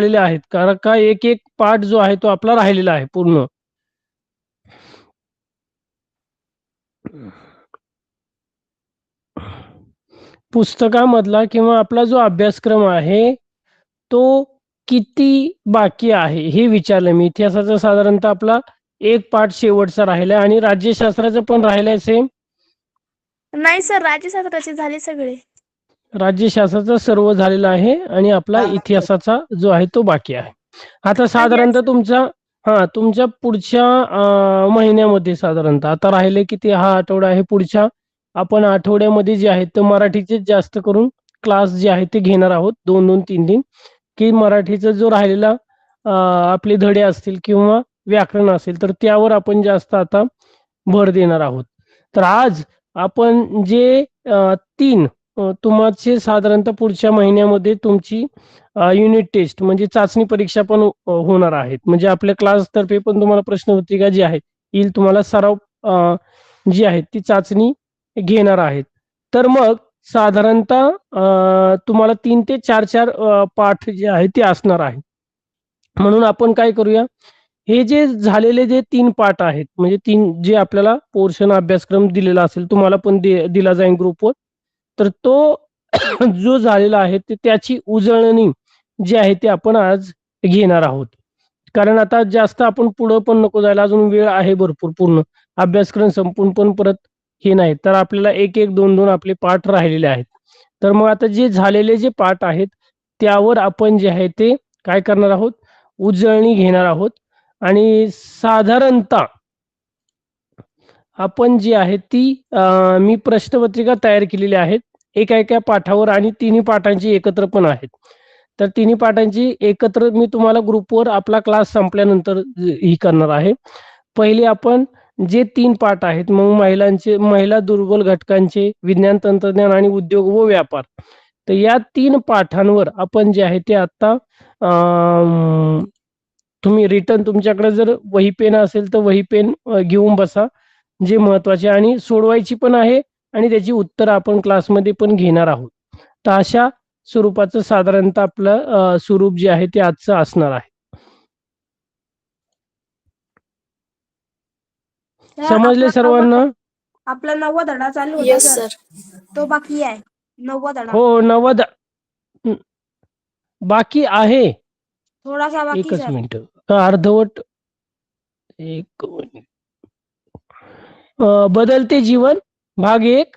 झालेले आहेत, कारण का एक एक पाठ जो आहे तो आपला राहिलेला आहे पूर्ण. पुस्तकामधला किंवा आपला जो अभ्यासक्रम आहे तो किती बाकी आहे हे विचारलं मी. इतिहासाचा साधारणतः आपला एक पाठ शेवटचा राहिलाय आणि राज्यशास्त्राचं पण राहिलंय सेम. नाही सर, राज्यशास्त्राचे झाले सगळे. राज्यशास्त्राचा सर्व झालेला आहे आणि आपला इतिहासाचा जो आहे तो बाकी आहे. आता Yes, साधारणतः sir. तुमच्या पुढच्या महिन्यामध्ये साधारणतः आता राहिले किती, हा आठवडा आहे, पुढच्या आपण आठवड्यामध्ये जे आहे तर मराठीचे जास्त करून क्लास जे आहे ते घेणार आहोत 2-2, 3-3, की मराठीचा जो राहिलेला आपले धडे असतील किंवा व्याकरण असेल तर त्यावर आपण जास्त आता भर देणार आहोत. तर आज आपण जे 3 तुमचे साधारणतः पुढच्या महिन्यामध्ये तुमची युनिट टेस्ट म्हणजे चाचणी परीक्षा पण होणार आहेत. म्हणजे आपल्या क्लास तर्फे पण तुम्हाला प्रश्नपत्रिका जी आहे येईल, तुम्हाला सराव जी आहे ती चाचणी घेणार आहेत. तर मग साधारणतः तुम्हाला 3 ते 4 पाठ जे आहे ते असणार आहे. म्हणून आपण काय करूया, हे जे झालेले जे 3 पाठ आहेत म्हणजे 3 जे आपल्याला पोर्शन अभ्यासक्रम दिलेला असेल, तुम्हाला पण दिला जाईल ग्रुपवर. तर तो जो झालेला आहे ते त्याची उजळणी जी आहे ते आपण आज घेणार आहोत. कारण आता जास्त आपण पुढं पण नको जायला, अजून वेळ आहे भरपूर, पूर्ण अभ्यासक्रम संपून पण परत हे नाही, तर आपल्याला 1-1, 2-2 आपले पाठ राहिलेले आहेत. तर मग आता जे झालेले जे पाठ आहेत त्यावर आपण जे आहे ते काय करणार आहोत, उजळणी घेणार आहोत. आणि साधारणतः आपण जी आहे ती मी प्रश्नपत्रिका तयार केलेली आहेत एका एका पाठावर आणि तिन्ही पाठांची एकत्र पण आहेत. तर तिन्ही पाठांची एकत्र मी तुम्हाला ग्रुपवर आपला क्लास संपल्यानंतर ही करणार आहे. पहिले आपण जे 3 पाठ आहेत, मग महिला दुर्बल घटकांचे, विज्ञान तंत्रज्ञान आणि उद्योग व व्यापार. तर या 3 पाठांवर आपण जे आहे ते आता तुम्ही रिटर्न तुमच्याकडे जर वही पेन असेल तर वही पेन घेऊन बसा, जे महत्वाचे आणि सोडवायची पण आहे आणि त्याची उत्तरं आपण क्लासमध्ये पण घेणार आहोत. तर अशा स्वरूपाचं साधारणतः आपलं स्वरूप जे आहे ते आजचं असणार आहे. समजले सर्वांना? आपला 9वा धडा चालू होता येस सर, सर. तो बाकी आहे. 9वा धडा हो, 90 बाकी आहे. थोडासा बाकी एकच सर. मिनिट, अर्धवट. एक मिनिट. बदलते जीवन भाग 1.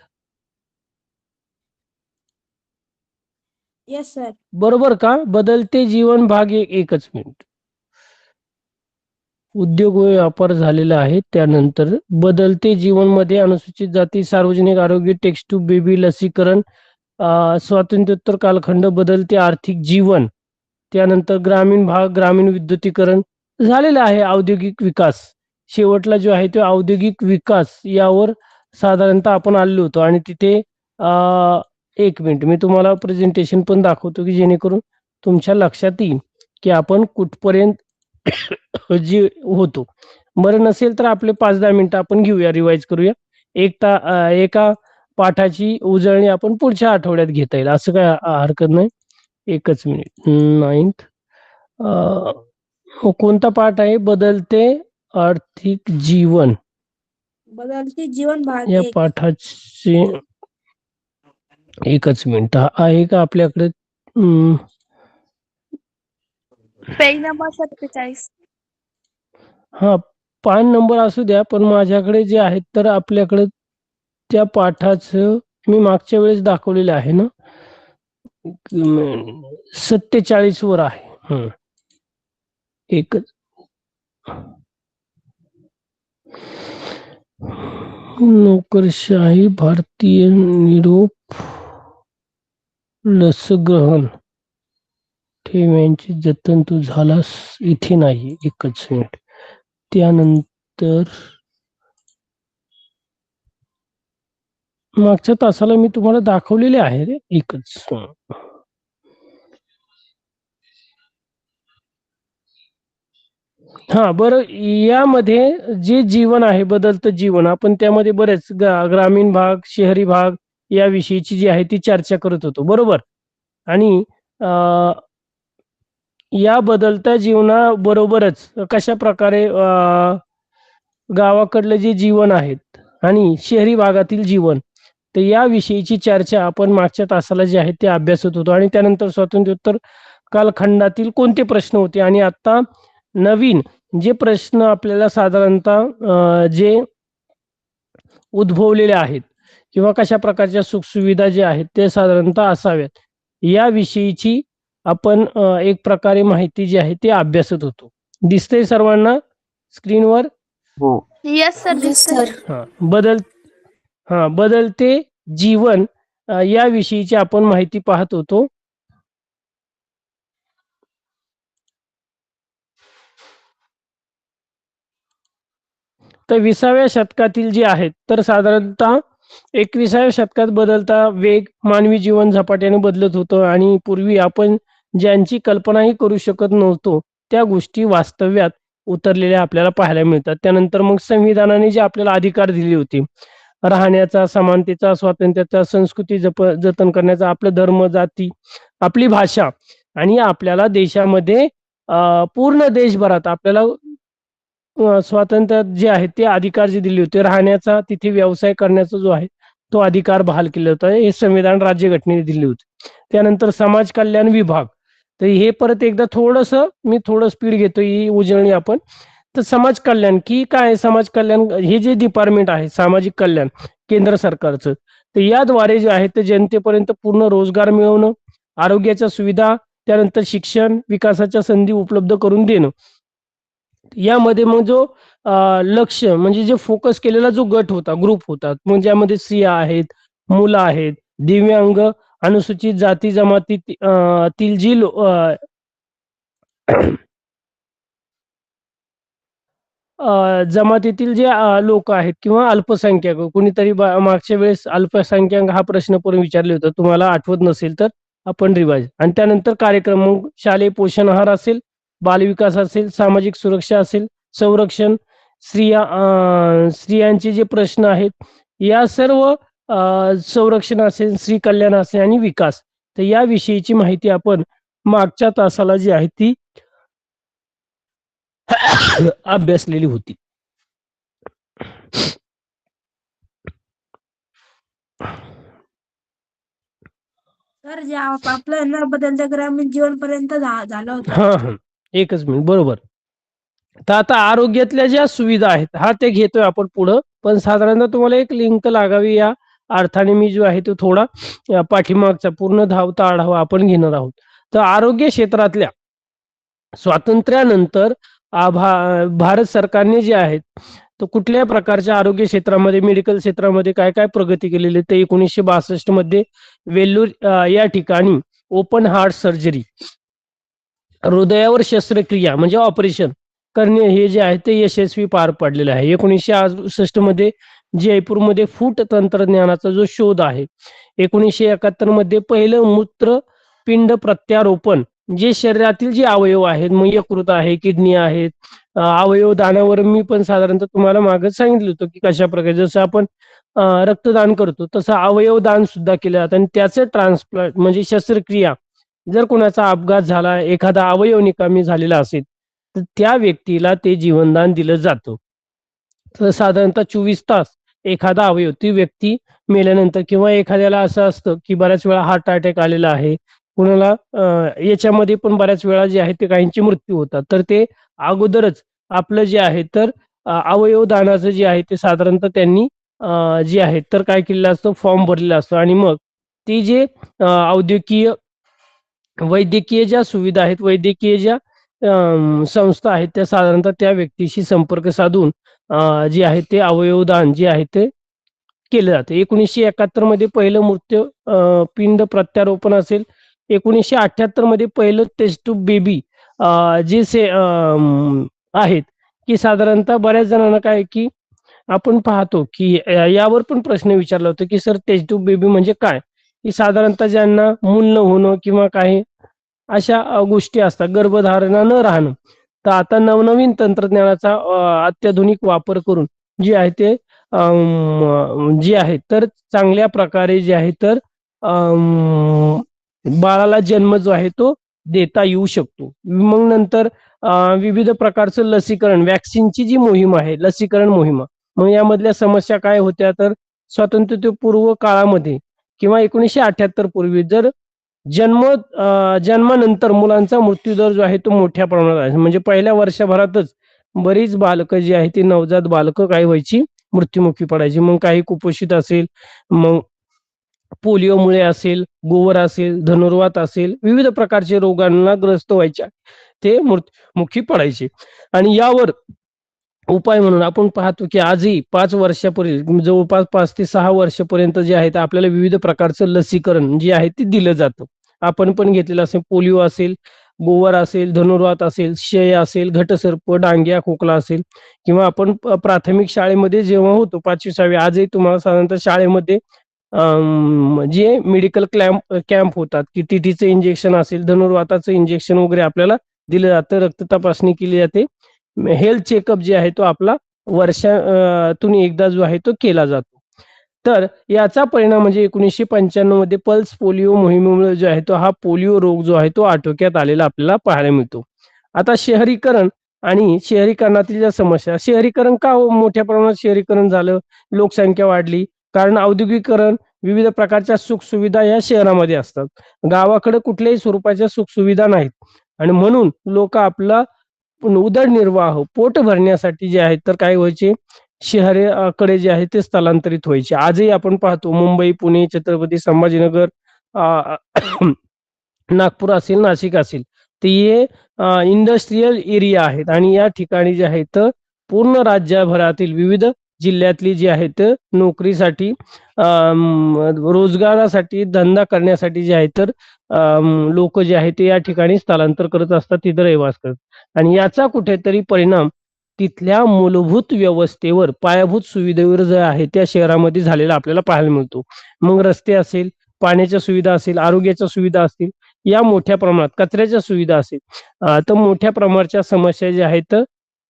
Yes sir. बरोबर का? बदलते जीवन भाग 1. एकच मिनिट. उद्योग व व्यापार झालेला आहे. त्यानंतर बदलते जीवन मध्ये अनुसूचित जाती, सार्वजनिक आरोग्य, टेक्स्ट टू बेबी, लसीकरण, स्वातंत्र्योत्तर कालखंड, बदलते आर्थिक जीवन, त्यानंतर ग्रामीण भाग, ग्रामीण विद्युतीकरण झालेलं आहे. औद्योगिक विकास शेवटला जो आहे तो औद्योगिक विकास यावर साधारणतः आपण आलेलो होतो. आणि तिथे एक मिनिट मी तुम्हाला प्रेझेंटेशन पण दाखवतो की जेणेकरून तुमच्या लक्षात येईल की आपण कुठपर्यंत जी होतो. बरं नसेल तर आपले 5-10 मिनिटं आपण घेऊया, रिवाइज करूया. एका पाठाची उजळणी आपण पुढच्या आठवड्यात घेता येईल, असं काय हरकत नाही. एकच मिनिट. 9th कोणता पाठ आहे? बदलते आर्थिक जीवन. बदलते जीवन भाग या 1. पाठाचे एकच मिनिट आहे का आपल्याकडे? Page number 47. हा, पान नंबर असू द्या, पण माझ्याकडे जे आहेत तर आपल्याकडे त्या पाठाचं मी मागच्या वेळेस दाखवलेलं आहे ना, 47 वर आहे. एकच नोकरशाही, भारतीय निरोप, लसग्रहण, ठेव्यांचे जतन, तू झालास इथे नाही. एकच मिनिट. त्यानंतर मागच्या तासाला मी तुम्हाला दाखवलेले आहे रे. एकच हा, बरं. यामध्ये जे जीवन आहे, बदलतं जीवन, आपण त्यामध्ये बरेच ग्रामीण भाग, शहरी भाग याविषयीची जी आहे ती चर्चा करत होतो, बरोबर. आणि या बदलत्या जीवनाबरोबरच कशा प्रकारे गावाकडलं जे जीवन आहेत आणि शहरी भागातील जीवन, तर याविषयीची चर्चा आपण मागच्या तासाला जे आहे ते अभ्यासत होतो आणि त्यानंतर स्वातंत्र्योत्तर कालखंडातील कोणते प्रश्न होते आणि आता नवीन जे प्रश्न आपल्याला साधारणतः जे उद्भवलेले आहेत किंवा कशा प्रकारच्या सुखसुविधा जे आहेत ते साधारणतः असाव्यात याविषयीची आपण एक प्रकारे माहिती जी आहे ती अभ्यासत होतो. दिसतंय सर्वांना स्क्रीनवर? हो. यस सर येस दिसतंय. सर. बदलते जीवन याविषयीची आपण माहिती पाहत होतो. तर 20व्या शतकातील जे आहेत तर साधारणतः 21व्या शतकात बदलता वेग मानवी जीवन झपाट्याने बदलत होतं आणि पूर्वी आपण ज्यांची कल्पनाही करू शकत नव्हतो त्या गोष्टी वास्तव्यात उतरलेल्या आपल्याला पाहायला मिळतात. त्यानंतर मग संविधानाने जे आपल्याला अधिकार दिले होते राहण्याचा, समानतेचा, स्वातंत्र्याचा, संस्कृती जतन करण्याचा, आपलं धर्म, जाती, आपली भाषा आणि आपल्याला देशामध्ये पूर्ण देशभरात आपल्याला स्वातंत्र्य जे आहे ते अधिकार जे दिले होते राहण्याचा, तिथे व्यवसाय करण्याचा जो आहे तो अधिकार बहाल केला होता. हे संविधान राज्यघटनेने दिले होते. त्यानंतर समाज कल्याण विभाग, तर हे परत एकदा मी थोडं स्पीड घेतोय ही उजळणी आपण. तर समाज कल्याण की काय, समाज कल्याण हे जे डिपार्टमेंट आहे सामाजिक कल्याण केंद्र सरकारचं, तर याद्वारे जे आहे ते जनतेपर्यंत पूर्ण रोजगार मिळवणं, आरोग्याच्या सुविधा, त्यानंतर शिक्षण, विकासाच्या संधी उपलब्ध करून देणं. यामध्ये मग जो लक्ष म्हणजे जे फोकस केलेला जो गट होता, ग्रुप होता, मग ज्यामध्ये स्त्रिया आहेत, मुलं आहेत, दिव्यांग, अनुसूचित जाती जमाती तील जी जमातीतील जे लोक आहेत किंवा अल्पसंख्याक कुणीतरी मागच्या वेळेस अल्पसंख्याक हा प्रश्न पण विचारले होता, तुम्हाला आठवत नसेल तर आपण रिवाइज. आणि त्यानंतर कार्यक्रम मग शालेय पोषण आहार असेल, बालविकास असेल, सामाजिक सुरक्षा असेल, संरक्षण, स्त्रियांचे जे प्रश्न आहेत या सर्व संरक्षण असेल, स्त्री कल्याण असेल आणि विकास, तर याविषयीची माहिती आपण मागच्या तासाला जी आहे ती अभ्यासलेली होती. सर जे आपलं न बदलत्या ग्रामीण जीवन पर्यंत झालं होतं. हा, एकच मिनिट, बरोबर. तर आता आरोग्यातल्या ज्या सुविधा आहेत हा ते घेतोय आपण पुढं, पण साधारणतः तुम्हाला एक लिंक लागावी या अर्थाने मी जो आहे तो थोडा पाठीमागचा पूर्ण धावता आढावा आपण घेणार आहोत. तर आरोग्य क्षेत्रातल्या स्वातंत्र्यानंतर भारत सरकारने जे आहेत तर कुठल्या प्रकारच्या आरोग्य क्षेत्रामध्ये, मेडिकल क्षेत्रामध्ये काय काय प्रगती केलेली, तर 1962 मध्ये वेल्लूर या ठिकाणी ओपन हार्ट सर्जरी, हृदयावर शस्त्रक्रिया म्हणजे ऑपरेशन करणे हे जे आहे ते यशस्वी पार पडलेलं आहे. 1968 मध्ये जयपूरमध्ये फूट तंत्रज्ञानाचा जो शोध आहे. 1971 मध्ये पहिलं मूत्रपिंड प्रत्यारोपण, जे शरीरातील जे अवयव आहेत, मग यकृत आहे, किडनी आहेत, अवयव दानावर मी पण साधारणतः तुम्हाला मागे सांगितलं होतं की कशा प्रकारे जसं आपण रक्तदान करतो तसं अवयव दान सुद्धा केलं जातं आणि त्याचं ट्रान्सप्लांट म्हणजे शस्त्रक्रिया, जर कोणाचा अपघात झाला, एखादा अवयव निकामी झालेला असेल तर त्या व्यक्तीला ते जीवनदान दिलं जातं. तर साधारणतः 24 तास एखादा अवयव ती व्यक्ती मेल्यानंतर, किंवा एखाद्याला असं असतं की बऱ्याच वेळा हार्ट अटॅक आलेला आहे, कुणाला याच्यामध्ये पण बऱ्याच वेळा जे आहे ते काहींचे मृत्यू होतात, तर ते अगोदरच आपलं जे आहे तर अवयव दानाचं जे आहे ते साधारणतः त्यांनी जे आहे तर काय केलेलं असतं, फॉर्म भरलेला असतो आणि मग ती जे वैद्यकीय ज्या सुविधा आहेत, वैद्यकीय ज्या संस्था आहेत त्या साधारणतः त्या व्यक्तीशी संपर्क साधून जे आहे ते अवयवदान जे आहे ते केलं जातं. 1971 मध्ये पहिलं पिंड प्रत्यारोपण असेल, 1978 मध्ये पहिलं टेस्ट ट्यूब बेबी जे आहेत की साधारणतः बऱ्याच जणांना काय की आपण पाहतो की यावर पण प्रश्न विचारला होता की सर टेस्ट ट्यूब बेबी म्हणजे काय, की साधारणतः ज्यांना मूल न होणं किंवा काही अशा गोष्टी असतात, गर्भधारणा न राहणं, तर आता नवनवीन तंत्रज्ञानाचा अत्याधुनिक वापर करून जे आहे ते जे आहे तर चांगल्या प्रकारे जे आहे तर बाळाला जन्म जो आहे तो देता येऊ शकतो. मग नंतर विविध प्रकारचं लसीकरण, व्हॅक्सिनची जी मोहीम आहे, लसीकरण मोहीम. मग यामधल्या समस्या काय होत्या, तर स्वातंत्र्यपूर्व काळामध्ये किंवा 1978 पूर्वी जर जन्मानंतर मुलांचा मृत्यूदर जो आहे तो मोठ्या प्रमाणात आहे. म्हणजे पहिल्या वर्षभरातच बरीच बालकं जी आहेत ती नवजात बालकं काय व्हायची, मृत्युमुखी पडायची. मग काही कुपोषित असेल, मग पोलिओमुळे असेल, गोवर असेल, धनुर्वात असेल, विविध प्रकारचे रोगांना ग्रस्त व्हायच्या. ते मृत्युमुखी पडायचे. आणि यावर उपाय म्हणून आपण पाहतो, की आजही 5 वर्षापूर्वी जवळपास 5 ते 6 वर्षापर्यंत जे आहे ते आपल्याला विविध प्रकारचं लसीकरण जे आहे ते दिलं जातं. आपण पण घेतलेलं असेल, पोलिओ असेल, गोवर असेल, धनुर्वात असेल, क्षय असेल, घटसर्प, डांगिया, खोकला असेल किंवा आपण प्राथमिक शाळेमध्ये जेव्हा होतो 5वी-6वी, आजही तुम्हाला साधारणतः शाळेमध्ये जे मेडिकल कॅम्प होतात, की टीटीचं इंजेक्शन असेल, धनुर्वाताचं इंजेक्शन वगैरे आपल्याला दिलं जातं, रक्त तपासणी केली जाते. हेल्थ चेकअप जे आहे तो आपला वर्षातून एकदा जो आहे तो केला जातो. तर याचा परिणाम म्हणजे 1995 मध्ये पल्स पोलिओ मोहिमेमुळे जो आहे तो हा पोलिओ रोग जो आहे तो आटोक्यात आलेला आपल्याला पाहायला मिळतो. आता शहरीकरण आणि शहरीकरणातील ज्या समस्या, शहरीकरण का मोठ्या प्रमाणात शहरीकरण झालं, लोकसंख्या वाढली, कारण औद्योगिकीकरण, विविध प्रकारच्या सुखसुविधा या शहरामध्ये असतात. गावाकडे कुठल्याही स्वरूपाच्या सुखसुविधा नाहीत आणि म्हणून लोक आपला उदरनिर्वाह, पोट भरण्यासाठी जे आहेत तर काय व्हायचे, शहराकडे जे आहे ते स्थलांतरित व्हायचे. आजही आपण पाहतो मुंबई, पुणे, छत्रपती संभाजीनगर, अ, नागपूर असेल, नाशिक असेल, तर हे इंडस्ट्रियल एरिया आहेत आणि या ठिकाणी जे आहेत तर पूर्ण राज्यभरातील विविध जिल्ह्यातली जी आहेत नोकरीसाठी, रोजगारासाठी, धंदा करण्यासाठी जे आहेत तर लोक जे आहेत ते या ठिकाणी स्थलांतर करत असतात, तिथं रहिवास करतात आणि याचा कुठेतरी परिणाम तिथल्या मूलभूत व्यवस्थेवर, पायाभूत सुविधेवर जे आहे त्या शहरामध्ये झालेला आपल्याला पाहायला मिळतो. मग रस्ते असेल, पाण्याच्या सुविधा असेल, आरोग्याच्या सुविधा असतील, या मोठ्या प्रमाणात कचऱ्याच्या सुविधा असेल, तर मोठ्या प्रमाणाच्या समस्या ज्या आहेत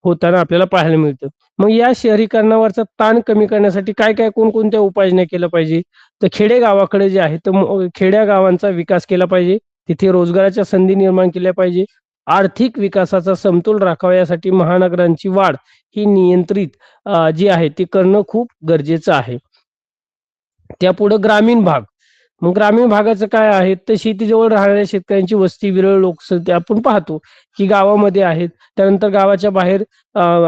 होताना आपल्याला पाहायला मिळतं. मग या शहरीकरणावरचा ताण कमी करण्यासाठी काय-काय, कोणकोणत्या उपाययोजना केल्या पाहिजे? तर खेडेगावाकडे जे आहे तर खेड्या गावांचा विकास केला पाहिजे. तिथे रोजगाराच्या संधी निर्माण केल्या पाहिजे. आर्थिक विकासाचा समतोल राखावा यासाठी महानगरांची वाढ ही नियंत्रित जी आहे ती करणं खूप गरजेचं आहे. त्यापुढे ग्रामीण भाग. मग ग्रामीण भागाचं काय आहे, तर शेतीजवळ राहणाऱ्या शेतकऱ्यांची वस्ती विरळ लोकसंख्या आपण पाहतो, की गावामध्ये आहेत. त्यानंतर गावाच्या बाहेर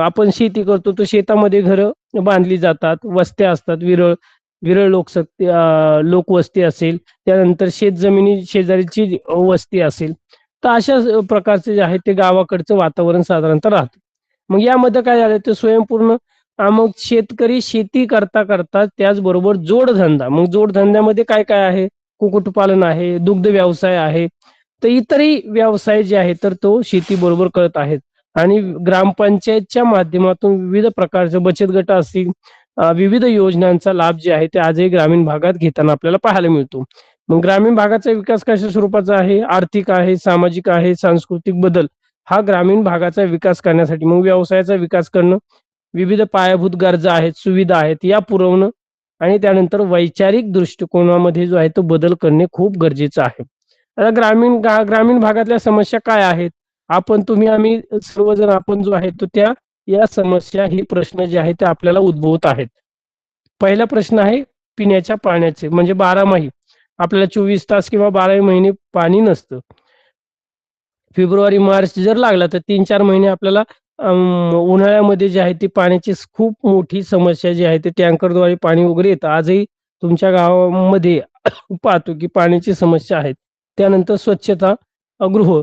आपण शेती करतो, तर शेतामध्ये घरं बांधली जातात, वस्त्या असतात, विरळ विरळ लोकवस्ती असेल, त्यानंतर शेतजमिनी शेजारीची वस्ती असेल. तर अशा प्रकारचे जे आहे ते गावाकडचं वातावरण साधारणतः राहतं. मग यामध्ये काय झालं, तर स्वयंपूर्ण मग शेतकरी शेती करता त्याचबरोबर जोडधंदा. मग जोडधंद्यामध्ये काय-काय आहे? कुक्कुटपालन आहे, दुग्ध व्यवसाय आहे. तर इतरही व्यवसाय जे आहेत तर तो शेतीबरोबर करत आहेत आणि ग्रामपंचायतच्या माध्यमातून विविध प्रकारचे बचत गट असतील, विविध योजनांचा लाभ जे आहे ते आजही ग्रामीण भागात घेताना आपल्याला पाहायला मिळतो. मग ग्रामीण भागाचा विकास कशा स्वरूपाचा आहे? आर्थिक आहे, सामाजिक आहे, सांस्कृतिक बदल हा ग्रामीण भागाचा विकास करण्यासाठी, मग व्यवसायाचा विकास करणं, विविध पायाभूत गरजा आहेत, सुविधा आहेत, या पुरवणं आणि त्यानंतर वैचारिक दृष्टिकोनामध्ये जो आहे तो बदल करणे खूप गरजेचं आहे. आता ग्रामीण भागातल्या समस्या काय आहेत? तुम्ही, आम्ही सर्वजण आपण जो आहे तो या समस्या, हे प्रश्न जे आहेत ते आपल्याला उद्भवत आहेत. पहिला प्रश्न आहे पिण्याच्या पाण्याचे. म्हणजे बारामाही आपल्याला 24 तास किंवा 12 महिने पाणी नसतं. फेब्रुवारी, मार्च जर लागला तर 3-4 महिने आपल्याला उन्हाळ्यामध्ये जे आहे ती पाण्याची खूप मोठी समस्या जी आहे, ते टँकरद्वारे पाणी वगैरे येतं. आजही तुमच्या गावामध्ये पाहतो की पाण्याची समस्या आहे. त्यानंतर स्वच्छता गृह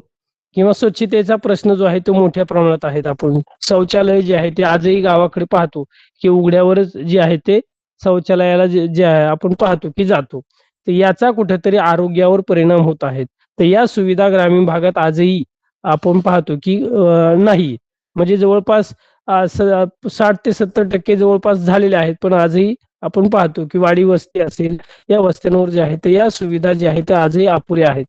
किंवा स्वच्छतेचा प्रश्न जो आहे तो मोठ्या प्रमाणात आहेत. आपण शौचालय जे आहे ते आजही गावाकडे पाहतो की उघड्यावरच जे आहे ते शौचालयाला जे आहे आपण पाहतो की जातो. तर याचा कुठेतरी आरोग्यावर परिणाम होत आहेत. तर या सुविधा ग्रामीण भागात आजही आपण पाहतो की नाही. म्हणजे जवळपास 60 ते 70% जवळपास झालेल्या आहेत. पण आजही आपण पाहतो की वाडी वस्ती असेल, या वस्त्यांवर जे आहे तर या सुविधा ज्या आहेत त्या आजही अपुऱ्या आहेत.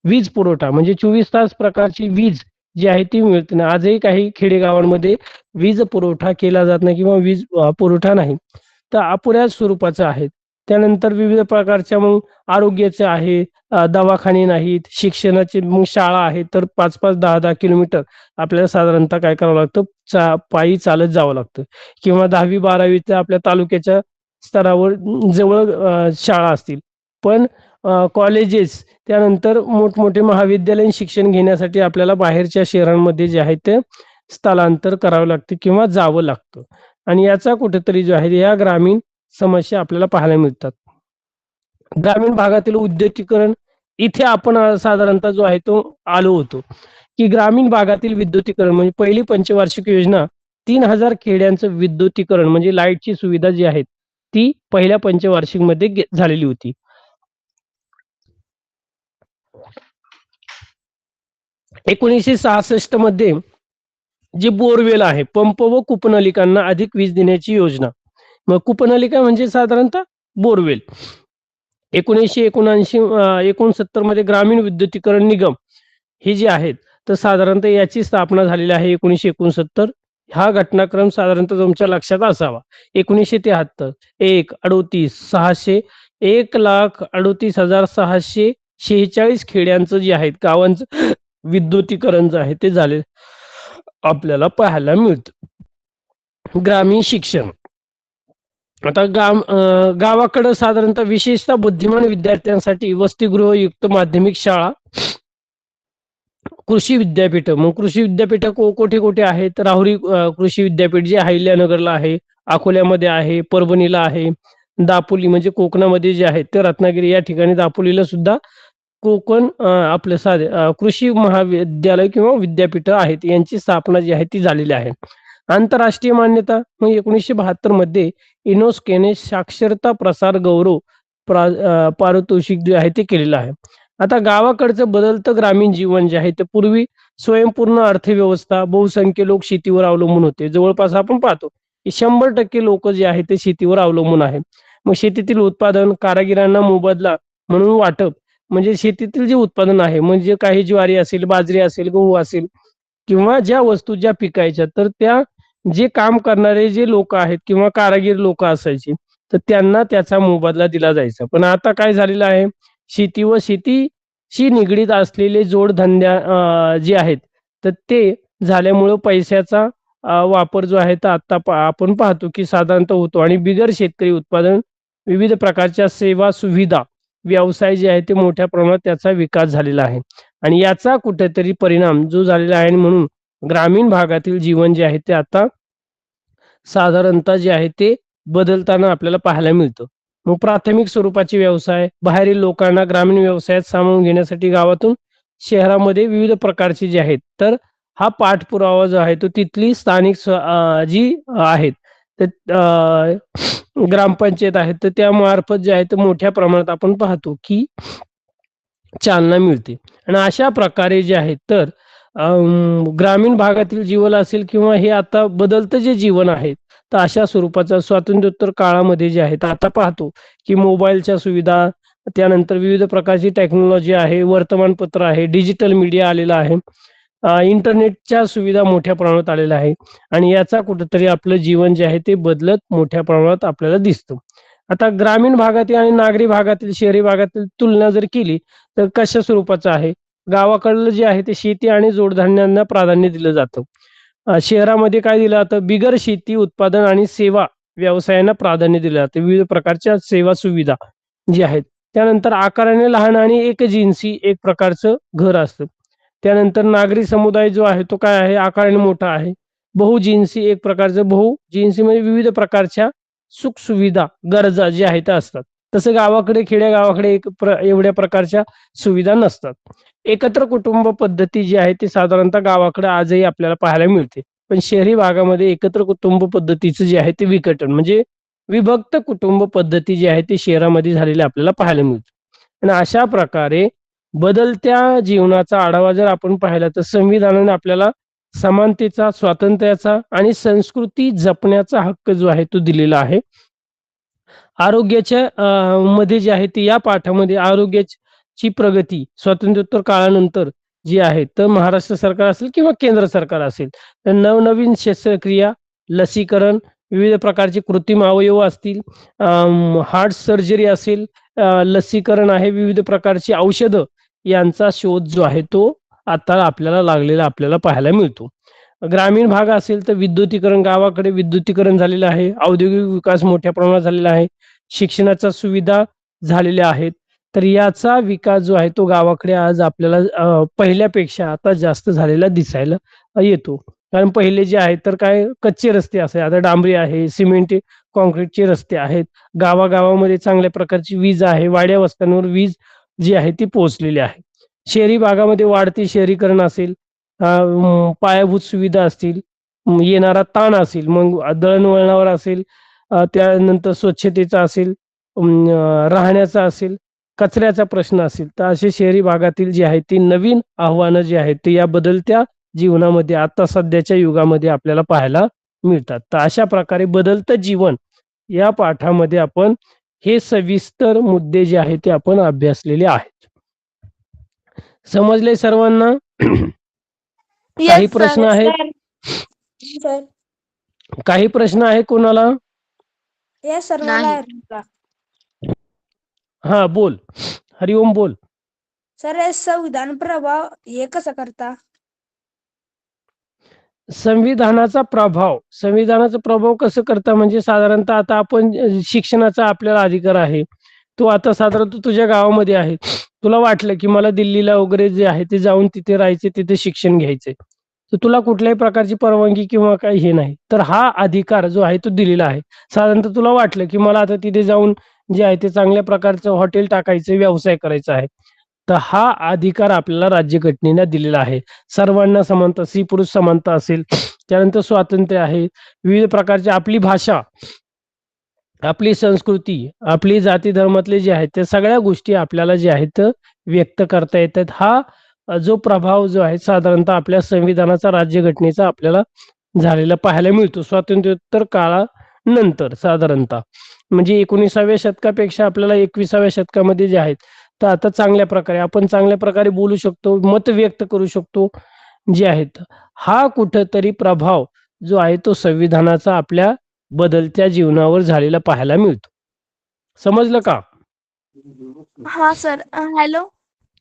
वीज पुरवठा म्हणजे 24 तास प्रकारची वीज जी आहे ती मिळते ना. आजही काही खेडेगावांमध्ये वीज पुरवठा केला जात नाही किंवा वीज पुरवठा नाही. तर अपुऱ्या स्वरूपाचं आहे. त्यानंतर विविध प्रकारच्या मग आरोग्याचे आहे, दवाखाने नाहीत, शिक्षणाची मग शाळा आहे, तर 5-5, 10-10 किलोमीटर आपल्याला साधारणतः काय करावं लागतं, पायी चालत जावं लागतं किंवा 10वी-12वीच्या आपल्या तालुक्याच्या स्तरावर जवळ शाळा असतील. पण कॉलेजेस त्यानंतर मोठमोठे महाविद्यालयीन शिक्षण घेण्यासाठी आपल्याला बाहेरच्या शहरांमध्ये जे आहे ते स्थलांतर करावं लागतं किंवा जावं लागतं आणि याचा कुठेतरी जो आहे या ग्रामीण समस्या आपल्याला पाहायला मिळतात. ग्रामीण भागातील उद्योगीकरण इथे आपण साधारणतः जो आहे तो आलो होतो, की ग्रामीण भागातील विद्युतीकरण म्हणजे पहिली पंचवार्षिक योजना 3000 खेड्यांचं विद्युतीकरण म्हणजे लाईटची सुविधा जी आहे, ती पहिल्या पंचवार्षिकमध्ये झालेली होती. 1966 मध्ये जे बोरवेल आहे, पंप व कूपनलिकांना अधिक वीज देण्याची योजना. मग कूपनलिका म्हणजे साधारणतः बोरवेल. 1969 मध्ये ग्रामीण विद्युतीकरण निगम हे जे आहेत, तर साधारणतः याची स्थापना झालेली आहे 1969. हा घटनाक्रम साधारणतः तुमच्या लक्षात असावा. 1973 1,38,646 खेड्यांचं जे आहेत गावांचं विद्युतीकरण जे आहे ते झाले आपल्याला पाहायला मिळतं. ग्रामीण शिक्षण आता गावाकडं साधारणतः विशेषतः बुद्धिमान विद्यार्थ्यांसाठी वसतिगृहयुक्त माध्यमिक शाळा, कृषी विद्यापीठ. मग कृषी विद्यापीठ कुठे आहेत? राहुरी कृषी विद्यापीठ जे अहिल्यानगरला आहे, अकोल्यामध्ये आहे, परभणीला आहे, दापोली म्हणजे कोकणामध्ये जे आहे ते रत्नागिरी या ठिकाणी दापोलीला सुद्धा कोकण आपले साधे कृषी महाविद्यालय किंवा विद्यापीठ आहेत, यांची स्थापना जी आहे ती झालेली आहे. आंतरराष्ट्रीय मान्यता मग 1972 मध्ये युनेस्कोने साक्षरता प्रसार गौरव पारितोषिक जे आहे ते केलेलं आहे. आता गावाकडचं बदलतं ग्रामीण जीवन जे आहे ते पूर्वी स्वयंपूर्ण अर्थव्यवस्था, बहुसंख्य लोक शेतीवर अवलंबून होते. जवळपास आपण पाहतो की 100% लोक जे आहेत ते शेतीवर अवलंबून आहे. मग शेतीतील उत्पादन कारागिरांना मोबदला म्हणून वाटप म्हणजे शेतीतील जे उत्पादन आहे म्हणजे काही ज्वारी असेल, बाजरी असेल, गहू असेल किंवा ज्या वस्तू ज्या पिकायच्या तर त्या जे काम करणारे जे लोक आहेत किंवा कारागीर लोक असायची तर त्यांना त्याचा मोबदला दिला जायचा. पण आता काय झालेलं आहे, शेती व शेतीशी निगडीत असलेले जोडधंद्या जे आहेत तर ते झाल्यामुळं पैशाचा वापर जो आहे तर आता आपण पाहतो की साधारणतः होतो आणि बिगर शेतकरी उत्पादन विविध प्रकारच्या सेवा सुविधा व्यवसाय जे आहे ते मोठ्या प्रमाणात त्याचा विकास झालेला आहे आणि याचा कुठेतरी परिणाम जो झालेला आहे आणि म्हणून ग्रामीण भागातील जीवन जे आहे ते आता साधारणतः जे आहे ते बदलताना आपल्याला पाहायला मिळतं. मग प्राथमिक स्वरूपाचे व्यवसाय बाहेरील लोकांना ग्रामीण व्यवसायात सामावून घेण्यासाठी गावातून शहरामध्ये विविध प्रकारचे जे आहेत तर हा पाठपुरावा जो आहे तो तिथली स्थानिक जी आहेत तर ग्रामपंचायत आहेत तर त्या मार्फत जे आहे तर मोठ्या प्रमाणात आपण पाहतो की चालना मिळते आणि अशा प्रकारे जे आहे तर ग्रामीण भागातील जीवन असेल किंवा हे आता बदलतं जे जीवन आहे तर अशा स्वरूपाचा स्वातंत्र्योत्तर काळामध्ये जे आहे तर आता पाहतो की मोबाईलच्या सुविधा त्यानंतर विविध प्रकारची टेक्नॉलॉजी आहे, वर्तमानपत्र आहे, डिजिटल मीडिया आलेला आहे, इंटरनेटच्या सुविधा मोठ्या प्रमाणात आलेल्या आहे आणि याचा कुठेतरी आपलं जीवन जे आहे ते बदलत मोठ्या प्रमाणात आपल्याला दिसतं. आता ग्रामीण भागातील आणि नागरी भागातील शहरी भागातील तुलना जर केली तर कशा स्वरूपाचं आहे, गावाकडलं जे आहे ते शेती आणि जोडधंद्यांना प्राधान्य दिलं जातं. शहरामध्ये काय दिलं जातं, बिगर शेती उत्पादन आणि सेवा व्यवसायांना प्राधान्य दिलं जातं. विविध प्रकारच्या सेवा सुविधा जी आहेत. त्यानंतर आकाराने लहान आणि एकजिन्सी एक प्रकारचं घर असतं. त्यानंतर नागरी समुदाय जो आहे तो काय आहे, आकाराने मोठा आहे. बहुजिन्सी एक प्रकारचं बहुजिन्सी म्हणजे विविध प्रकारच्या सुख सुविधा गरजा ज्या आहेत त्या असतात. तसं गावाकडे खेड्या गावाकडे एवढ्या प्रकारच्या सुविधा नसतात. एकत्र कुटुंब पद्धती जी आहे ती साधारणतः गावाकडे आजही आपल्याला पाहायला मिळते. पण शहरी भागामध्ये एकत्र कुटुंब पद्धतीचं जे आहे ते विघटन म्हणजे विभक्त कुटुंब पद्धती जी आहे ती शहरामध्ये झालेली आपल्याला पाहायला मिळते. आणि अशा प्रकारे बदलत्या जीवनाचा आढावा जर आपण पाहिला तर संविधानाने आपल्याला समानतेचा, स्वातंत्र्याचा आणि संस्कृती जपण्याचा हक्क जो आहे तो दिलेला आहे. आरोग्याच्या मध्ये जे आहे ते या पाठामध्ये आरोग्याची प्रगती स्वातंत्र्योत्तर काळानंतर जी आहे तर महाराष्ट्र सरकार असेल किंवा केंद्र सरकार असेल तर नवनवीन शस्त्रक्रिया, लसीकरण, विविध प्रकारचे कृत्रिम अवयव असतील, हार्ट सर्जरी असेल, लसीकरण आहे, विविध प्रकारची औषधं यांचा शोध जो आहे तो आता आपल्याला लागलेला आपल्याला पाहायला मिळतो. ग्रामीण भाग असेल तर विद्युतीकरण, गावाकडे विद्युतीकरण झालेलं आहे. औद्योगिक विकास मोठ्या प्रमाणात झालेला आहे. शिक्षणाच्या सुविधा झालेल्या आहेत. तर याचा विकास जो आहे तो गावाकडे आज आपल्याला पहिल्यापेक्षा आता जास्त झालेला दिसायला येतो. कारण पहिले जे आहेत तर काय कच्चे रस्ते असे, आता डांबरी आहे, सिमेंट काँक्रीटचे रस्ते आहेत. गावागावामध्ये चांगल्या प्रकारची वीज आहे. वाड्या वस्त्यांवर वीज जी आहे ती पोहोचलेली आहे. शहरी भागामध्ये वाढते शहरीकरण असेल, पायाभूत सुविधा असतील, येणारा ताण असेल, मग दळणवळणावर असेल, त्यानंतर स्वच्छतेचा असेल, राहण्याचा असेल, कचऱ्याचा प्रश्न असेल, तर असे शहरी भागातील जे आहेत ती नवीन आव्हानं जी आहेत ती या बदलत्या जीवनामध्ये आता सध्याच्या युगामध्ये आपल्याला पाहायला मिळतात. तर अशा प्रकारे बदलतं जीवन या पाठामध्ये आपण हे सविस्तर मुद्दे जे आहेत ते आपण अभ्यासलेले आहेत. समजले सर्वांना? काही येस प्रश्न सर. आहेत? सर काही प्रश्न आहे कोणाला? येस सर मला नाही. आहे. हा बोल. हरिओम बोल. सर हे संविधान प्रभाव हे कसं करता? संविधानाचा प्रभाव कसं करता म्हणजे साधारणतः आता आपण शिक्षणाचा आपल्याला अधिकार आहे. तो आता साधारणतः तुझ्या गावामध्ये आहे. तुला वाटलं की मला दिल्लीला वगैरे जे आहे ते जाऊन तिथे राहायचे, तिथे शिक्षण घ्यायचे. तर तुला कुठल्याही प्रकारची परवानगी किंवा काही हे नाही. तर हा अधिकार जो आहे तो दिलेला आहे. साधारणतः तुला वाटलं की मला आता तिथे जाऊन जे आहे ते चांगल्या प्रकारचं हॉटेल टाकायचं, व्यवसाय करायचा आहे. तर हा अधिकार आपल्याला राज्यघटनेने दिलेला आहे. सर्वांना समानता, स्त्री-पुरुष समानता असेल, त्यानंतर स्वातंत्र्य आहे, विविध प्रकारची आपली भाषा, आपली संस्कृती, आपली जाती धर्मातले जे आहेत त्या सगळ्या गोष्टी आपल्याला जे आहेत व्यक्त करता येतात. हा जो प्रभाव जो आहे साधारणतः आपल्या संविधानाचा, राज्यघटनेचा आपल्याला झालेला पाहायला मिळतो स्वातंत्र्योत्तर काळानंतर साधारणतः. म्हणजे 19व्या शतकापेक्षा आपल्याला 21व्या शतकामध्ये जे आहेत तर आता चांगल्या प्रकारे आपण चांगल्या प्रकारे बोलू शकतो, मत व्यक्त करू शकतो जे आहेत. हा कुठेतरी प्रभाव जो आहे तो संविधानाचा आपल्या बदलत्या जीवनावर झालेला पाहायला मिळतो. समजलं का? हा सर. हॅलो.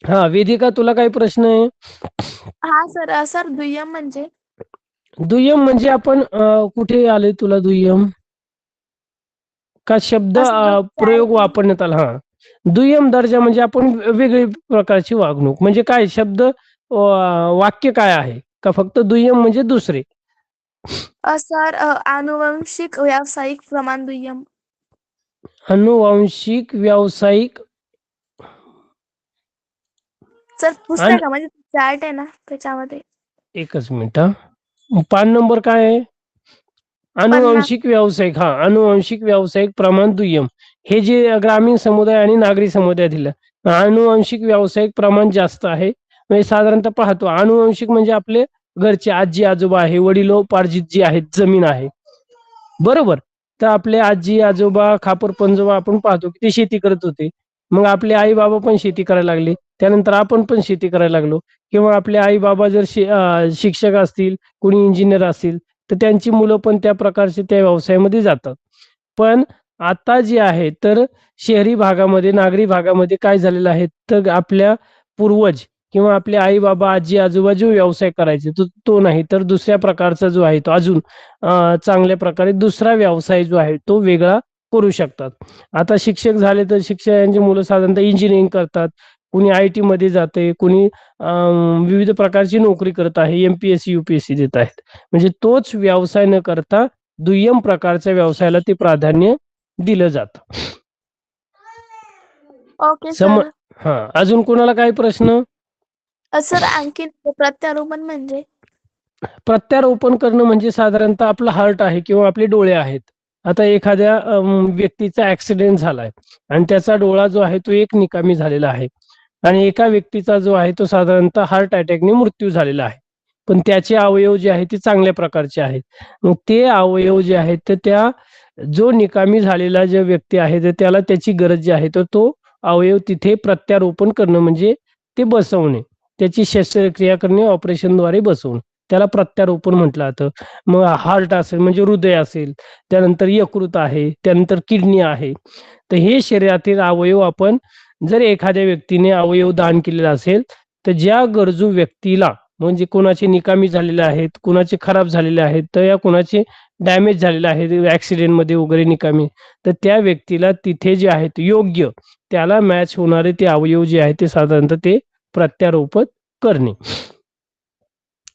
हा वेदिका, तुला काही प्रश्न आहे? हा सर. सर दुय्यम म्हणजे? दुय्यम म्हणजे आपण कुठे आले तुला दुय्यम? का शब्द असं जो प्रयोग priority- वापरण्यात आला? हा, दुय्यम दर्जा म्हणजे आपण वेगळी प्रकारची वागणूक म्हणजे काय शब्द वाक्य काय आहे का फक्त दुय्यम म्हणजे दुसरे? सर आनुवंशिक व्यावसायिक प्रमाण दुय्यम. अनुवांशिक व्यावसायिक सर पुस्तकामध्ये चार्ट आहे ना त्याच्यामध्ये. एकच मिनिट हा. पान नंबर काय आहे? 50. अनुवांशिक व्यावसायिक. हा, अनुवांशिक व्यावसायिक प्रमाण दुय्यम. हे जे ग्रामीण समुदाय आणि नागरी समुदाय दिलं. अनुवांशिक व्यावसायिक प्रमाण जास्त आहे. म्हणजे साधारणतः पाहतो अनुवांशिक म्हणजे आपले घरचे आजी आजोबा आहे, वडिलोपार्जित जी आहेत जमीन आहे, बरोबर. तर आपले आजी आजोबा खापर पंजोबा आपण पाहतो की ते शेती करत होते. मग आपले आई बाबा पण शेती करायला लागले. त्यानंतर आपण पण शेती करायला लागलो. किंवा आपले आई बाबा जर शिक्षक असतील, कोणी इंजिनियर असतील, तर त्यांची मुलं पण त्या प्रकारचे त्या व्यवसायामध्ये जातात. पण आता जे आहे तर शहरी भागामध्ये, नागरी भागामध्ये काय झालेलं आहे तर आपल्या पूर्वज किंवा आपले आई बाबा, आजी आजोबा जो व्यवसाय करायचे तो नाही, तर दुसऱ्या प्रकारचा जो आहे तो अजून चांगल्या प्रकारे दुसरा व्यवसाय जो आहे तो वेगळा करू शकतात. आता शिक्षक झाले तर शिक्षकांची मुलं साधारणतः इंजिनिअरिंग करतात, कुणी IT मध्ये जाते, कुणी विविध प्रकारची नोकरी करत आहे, MPSC UPSC देत आहेत. म्हणजे तोच व्यवसाय न करता दुय्यम प्रकारच्या व्यवसायाला ते प्राधान्य दिलं जातं. Okay sir. हा, अजून कोणाला काही प्रश्न? सर आणखीन प्रत्यारोपण म्हणजे? प्रत्यारोपण करणं म्हणजे साधारणतः आपलं हार्ट आहे किंवा आपले डोळे आहेत. आता एखाद्या व्यक्तीचा ऍक्सिडेंट झालाय आणि त्याचा डोळा जो आहे तो एक निकामी झालेला आहे आणि एका व्यक्तीचा जो आहे तो साधारणतः हार्ट अटॅकने मृत्यू झालेला आहे. पण त्याचे अवयव जे आहेत ते चांगल्या प्रकारचे आहेत. मग ते अवयव जे आहेत तर त्या जो निकामी झालेला जो व्यक्ती आहे तर त्याला त्याची गरज जी आहे तर तो अवयव तिथे प्रत्यारोपण करणं म्हणजे ते बसवणे, त्याची शस्त्रक्रिया करणे, ऑपरेशनद्वारे बसवणे. त्याला प्रत्यारोपण म्हटलं जातं. मग हार्ट असेल म्हणजे हृदय असेल, त्यानंतर यकृत आहे, त्यानंतर किडनी आहे. तर हे शरीरातील अवयव आपण जर एखाद्या व्यक्तीने अवयव दान केलेला असेल, तर ज्या गरजू व्यक्तीला म्हणजे कोणाचे निकामी झालेले आहेत, कोणाचे खराब झालेले आहेत, तर या कोणाचे डॅमेज झालेले आहेत ॲक्सिडेंटमध्ये वगैरे निकामी, तर त्या व्यक्तीला तिथे जे आहेत योग्य त्याला मॅच होणारे ते अवयव जे आहेत ते साधारणतः ते प्रत्यारोपण करणे.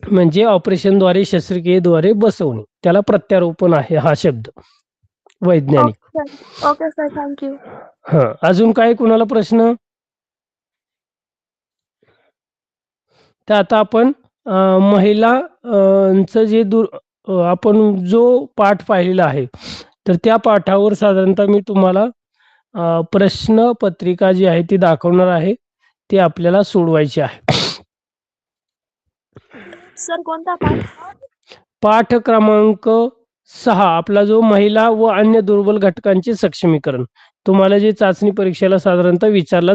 म्हणजे ऑपरेशनद्वारे शस्त्रक्रियेद्वारे बसवणे. त्याला प्रत्यारोपण आहे हा शब्द वैज्ञानिक. Okay sir. Okay sir. Thank you. हां. अजून काय कुणाला प्रश्न? तर आता आपण महिला चं जे आपण जो पाठ पाहिलेला आहे, तर त्या पाठावर साधारणतः मी तुम्हाला प्रश्नपत्रिका जी आहे ती दाखवणार आहे. ती आपल्याला सोडवायची आहे. सर कोणता पाठ? पाठ क्रमांक 6 आपला जो महिला व अन्य दुर्बल घटकांचे सक्षमीकरण. तुम्हाला जे चाचणी परीक्षेला साधारणतः विचारला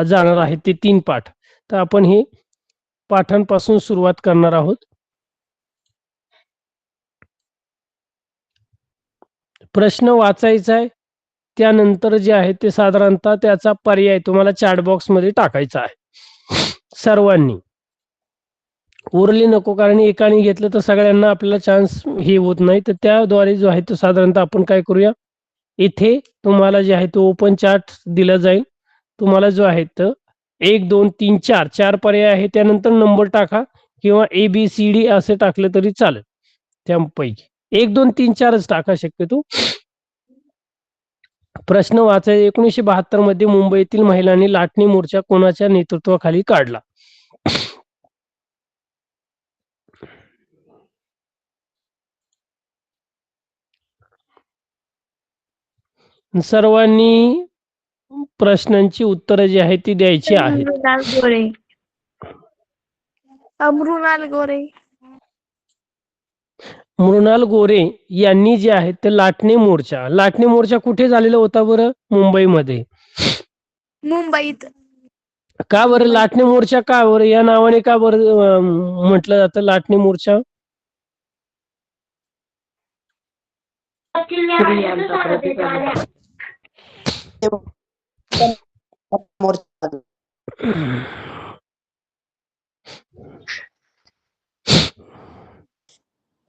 जाणार आहे ते 3 पाठ. तर आपण हे पाठांपासून सुरुवात करणार आहोत. प्रश्न वाचायचा आहे. त्यानंतर जे आहे ते साधारणतः त्याचा पर्याय तुम्हाला चॅट बॉक्समध्ये टाकायचा आहे. सर्वांनी. उरली नको, कारण एकाने घेतलं तर सगळ्यांना आपल्याला चान्स हे होत नाही. तर त्याद्वारे जो आहे तो साधारणतः आपण काय करूया, इथे तुम्हाला जे आहे तो ओपन चार्ट दिला जाईल. तुम्हाला जो आहे तर 1, 2, 3, 4 4 पर्याय आहे. त्यानंतर नंबर टाका किंवा ABCD असे टाकलं तरी चालेल. त्यापैकी 1, 2, 3, 4च टाका शक्यतो. प्रश्न वाचायचा. 1972 मध्ये मुंबईतील महिलांनी लाटणी मोर्चा कोणाच्या नेतृत्वाखाली काढला? सर्वांनी प्रश्नांची उत्तरं जी आहेत ती द्यायची आहेत. मृणाल गोरे. मृणाल गोरे. मृणाल गोरे यांनी जे आहे ते लाटणी मोर्चा कुठे झालेला होता बरं? मुंबईमध्ये. मुंबईत. का बरं लाटणी मोर्चा, का बरं या नावाने का बरं म्हटलं जातं लाटणी मोर्चा?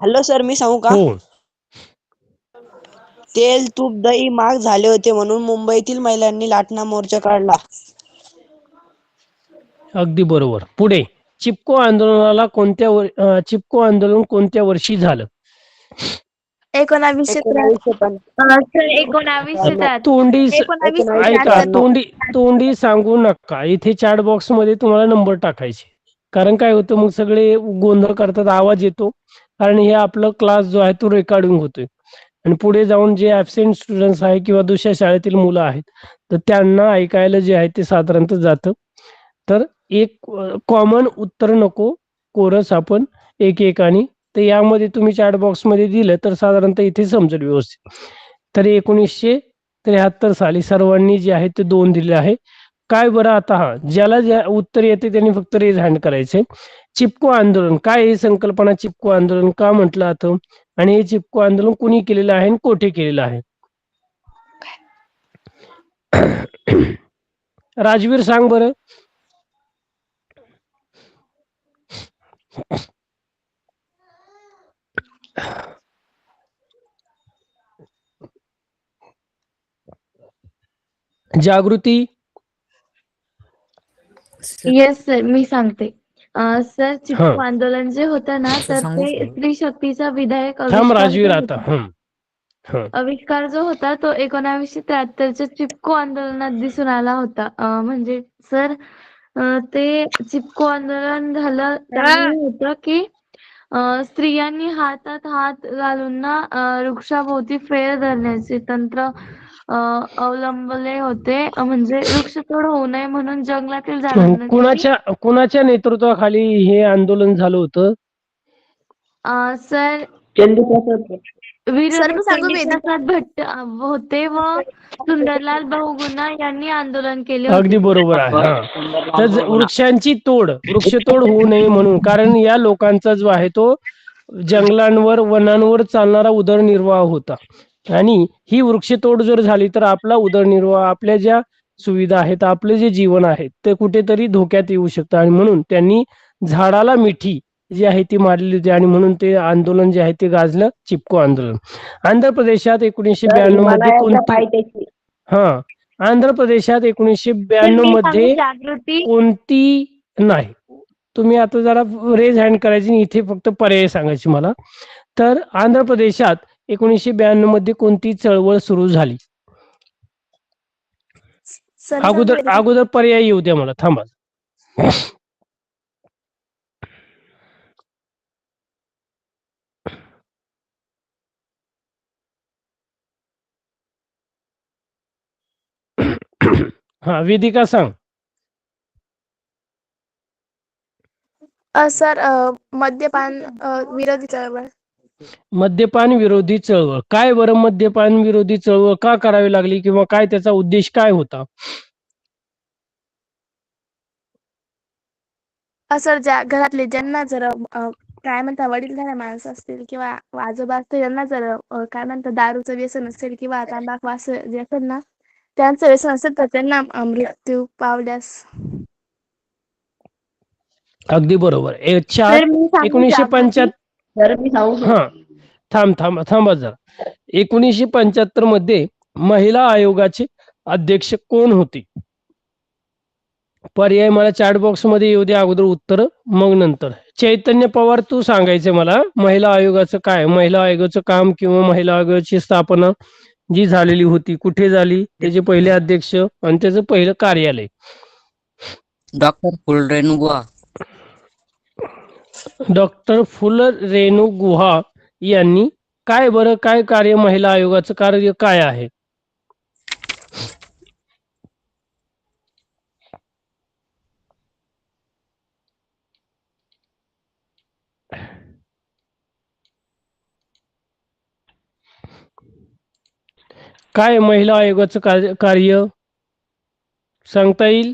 हॅलो सर, मी सांगू का? हो. तेल, तूप, दही महाग झाले होते म्हणून मुंबईतील महिलांनी लाटणा मोर्चा काढला. अगदी बरोबर. पुढे चिपको आंदोलन कोणत्या वर्षी झालं? 1973. सर 1973. तोंडी ऐका, 1973. तोंडी सांगू नका. इथे चॅट बॉक्स मध्ये तुम्हाला नंबर टाकायचे. कारण काय होतं मग सगळे गोंधळ करतात, आवाज येतो. कारण हे आपलं क्लास जो आहे तो रेकॉर्डिंग होतोय आणि पुढे जाऊन जे ऍबसेंट स्टुडंट्स आहे किंवा दुसऱ्या शाळेतील मुलं आहेत तर त्यांना ऐकायला जे आहे ते साधारणतः जातं. तर एक कॉमन उत्तर नको, कोरस आपण एकेकाने. तर यामध्ये तुम्ही चॅट बॉक्समध्ये दिलं तर साधारणतः इथे समजेल व्यवस्थित. तर 1973 साली सर्वांनी जे आहे ते 2 दिले आहे. काय बरं आता ज्याला उत्तर येते त्यांनी फक्त रेज हँड करायचे. चिपको आंदोलन काय ही संकल्पना, चिपको आंदोलन का म्हटलं जातं आणि हे चिपको आंदोलन कुणी केलेलं आहे आणि कोठे केलेलं आहे? राजवीर सांग बरं. जागृती. येस सर, मी सांगते. सर चिपको आंदोलन जे होतं ना, तर ते स्त्री शक्तीचा विधायक थांब आविष्कार राजवीर जो आता. होता, आविष्कार जो होता तो 1973च्या चिपको आंदोलनात दिसून आला होता. म्हणजे सर ते चिपको आंदोलन झालं त्यामुळे होतं की स्त्रियांनी हातात हात घालून ना वृक्षाभोवती फेर धरण्याचे तंत्र अवलंबले होते. म्हणजे वृक्षतोड होऊ नये म्हणून जंगलातील झाडांना कुणाच्या नेतृत्वाखाली हे आंदोलन झालं होतं? सर चंदूप्रसाद वीर सर मी सांगू वेदिका? चंडीप्रसाद भट्ट होते व सुंदरलाल बहुगुणा यांनी आंदोलन केले होते. अगदी बरोबर आहे. हा, तर वृक्षांची तोड, वृक्षतोड होऊ नये म्हणून, कारण या लोकांचा जो आहे तो जंगलांवर, वनांवर चालणारा उदरनिर्वाह होता आणि ही वृक्षतोड जर झाली तर आपला उदरनिर्वाह, आपल्या ज्या सुविधा आहेत, आपले जे जीवन आहे ते कुठेतरी धोक्यात येऊ शकतं. आणि म्हणून त्यांनी झाडाला मिठी जी आहे ती मारलेली होती आणि म्हणून ते आंदोलन जे आहे ते गाजलं, चिपको आंदोलन. आंध्र प्रदेशात 1992 मध्ये कोणती, हा, आंध्र प्रदेशात 1992 मी सांगू मध्ये जागृती? कोणती, नाही, तुम्ही आता जरा रेज हँड करायची आणि इथे फक्त पर्याय सांगायची मला. तर आंध्र प्रदेशात 1992 मध्ये कोणती चळवळ सुरू झाली? सर मी सांगू अगोदर वेदिका? अगोदर पर्याय येऊ द्या मला, थांबा. हा, वेदिका सांग. सर मद्यपान विरोधी चळवळ. मद्यपान विरोधी चळवळ. काय बरं, मद्यपान विरोधी चळवळ का करावी लागली किंवा काय त्याचा उद्देश काय होता? सर ज्या घरातले ज्यांना जर काय म्हणता वडीलधाऱ्या माणसं असतील किंवा आजोबा असतील, त्यांना जर काय म्हणतात दारूचं व्यसन असेल किंवा तंबाखू वास जे असेल ना, त्यांचं व्यसन असेल तर त्यांना मृत्यू पावल्यास. अगदी बरोबर. याच्यात तर मी सांगू 1975, जागृती? हा, थांबा जरा. 1975 मध्ये महिला आयोगाचे अध्यक्ष कोण होते? पर्याय मला चॅट बॉक्स मध्ये येऊ द्या, अगोदर उत्तर मग नंतर. चैतन्य पवार, तू सांगायचं मला महिला आयोगाचं काय, महिला आयोगाचं काम किंवा महिला आयोगाची स्थापना जी झालेली होती कुठे झाली, त्याचे पहिले अध्यक्ष आणि त्याचं पहिलं कार्यालय. डॉक्टर फुलरेणू गुहा. डॉक्टर फुल रेणू गुहा यांनी काय बरं, काय कार्य, महिला आयोगाचं कार्य काय आहे? काय महिला आयोगाचं कार्य सांगता येईल?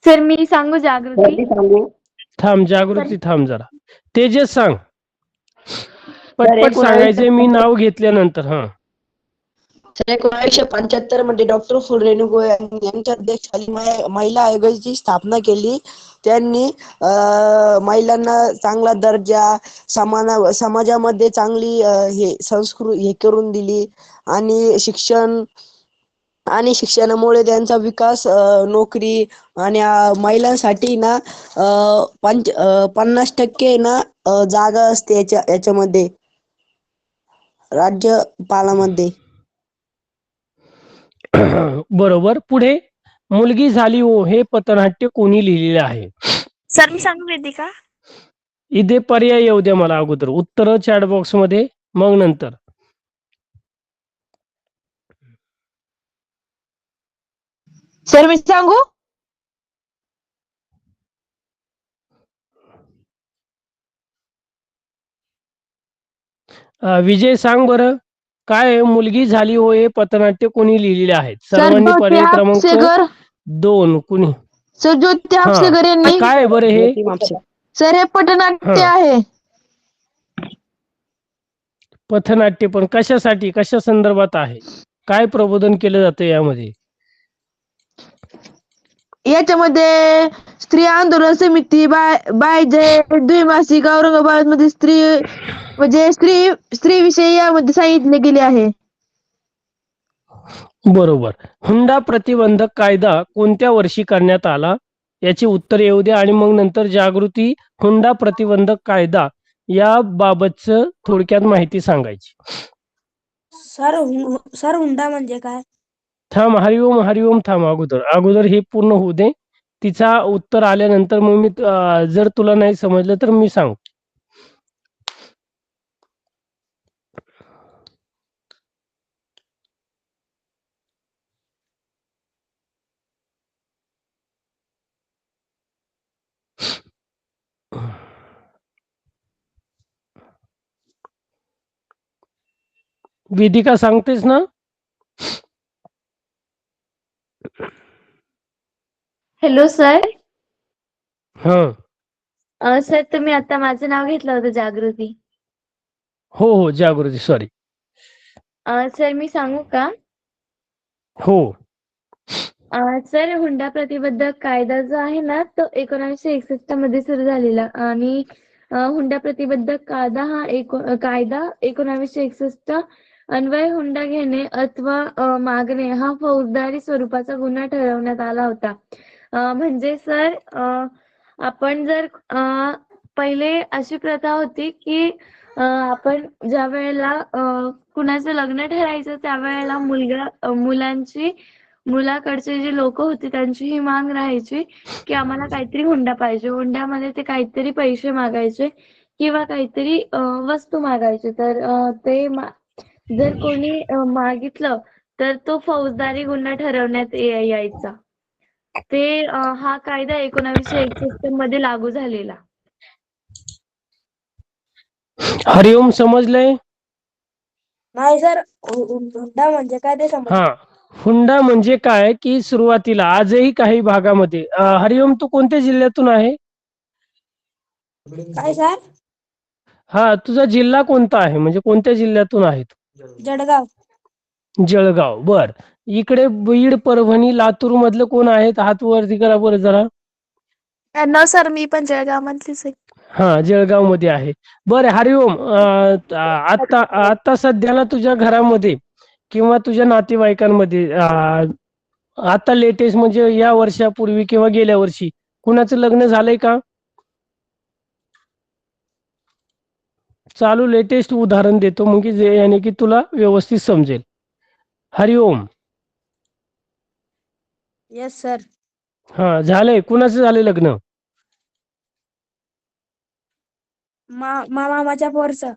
सर मी सांगू जागृती? थांब जागृती, थांब जरा. तेजस सांग, तर पटपट सांगायचे, मी नाव घेतल्यानंतर. हा, 1975 मध्ये डॉक्टर फुलरेणू गोय यांच्या अध्यक्षाखाली महिला आयोगाची स्थापना केली. त्यांनी महिलांना चांगला दर्जा, समाजामध्ये चांगली हे संस्कृती हे करून दिली आणि शिक्षणामुळे त्यांचा विकास, नोकरी आणि महिलांसाठी ना 50% ना जागा असते याच्यामध्ये, राज्यपालामध्ये. बरोबर. पुढे, मुलगी झाली हो हे पथनाट्य कोणी लिहिलेले आहे? सर मी सांगू वेदिका? इथे पर्याय येऊ द्या मला, अगोदर उत्तर चॅट बॉक्स मध्ये मग नंतर. सर मी सांगू? विजय सांग बरं, काय मुलगी झाली हो हे पथनाट्य कोणी लिहिलेले आहेत? सर्वांनी पर्याय क्रमांक 2 कुणी? सर ज्योती हा, हापसेकर यांनी. काय बरं हे? सर हे पटनाट्य हा. आहे. पथनाट्य, पण कशासाठी, कशा संदर्भात आहे? काय प्रबोधन केलं जातं यामध्ये? याच्यामध्ये स्त्री आंदोलन समिती, बायजय द्विमासिक औरंगाबाद मध्ये स्त्री म्हणजे स्त्री विषयी यामध्ये सांगितले गेले आहे. बरोबर. हुंडा प्रतिबंधक कायदा कोणत्या वर्षी करण्यात आला? याची उत्तर येऊ द्या आणि मग नंतर जागृती, हुंडा प्रतिबंधक कायदा या बाबतच थोडक्यात माहिती सांगायची. सर हुंडा म्हणजे काय? थांब, हरिओम हरिओम, थांब, अगोदर हे पूर्ण होऊ दे. तिचा उत्तर आल्यानंतर मग मी जर तुला नाही समजलं तर मी सांग. वेदिका सांगतेस ना? Hello sir. हा. सर तुम्ही आता माझं नाव घेतलं होतं जागृती. हो जागृती, सॉरी. सर मी सांगू का? हो. सर हुंडा प्रतिबंधक कायदा जो आहे ना तो 1961 मध्ये सुरू झालेला आणि हुंडा प्रतिबंधक कायदा 1961 अन्वये हुंडा घेणे अथवा मागणे हा फौजदारी स्वरूपाचा गुन्हा ठरवण्यात आला होता. म्हणजे सर आपण जर पहिले अशी प्रथा होती की आपण ज्या वेळेला कुणाचं लग्न ठरायचं त्यावेळेला मुलाकडचे जे लोक होते त्यांची ही माग राहायची की आम्हाला काहीतरी हुंडा पाहिजे. हुंड्यामध्ये ते काहीतरी पैसे मागायचे किंवा काहीतरी वस्तू मागायचे. तर जर कोणी मागितलं तर तो फौजदारी गुन्हा ठरवण्यात यायचा. हा कायदा 1961 मध्ये लागू झालेला. हरिओम, समजलंय? नाही सर, हुंडा म्हणजे काय ते समजलं. हा, हुंडा म्हणजे काय की सुरुवातीला आजही काही भागामध्ये हरिओम, तू कोणत्या जिल्ह्यातून आहे? काय सर? हा, तुझा जिल्हा कोणता आहे, म्हणजे कोणत्या जिल्ह्यातून आहे तू? जळगाव. जळगाव, बर. इकडे बीड, परभणी, लातूर मधलं कोण आहेत? हात वरती करा बरं जरा. न सर, मी पण जळगाव मधलीच आहे. हा, जळगाव मध्ये आहे. बरं हरिओम, आता सध्याला तुझ्या घरामध्ये किंवा तुझ्या नातेवाईकांमध्ये आता लेटेस्ट म्हणजे या वर्षापूर्वी किंवा गेल्या वर्षी कुणाचं लग्न झालंय का? चालू लेटेस्ट उदाहरण देतो म्हणजे जे याने की तुला व्यवस्थित समजेल. हरिओम. Yes sir. हा, झालंय. कुणाचं झालंय लग्न? मामाच्या पोरचं.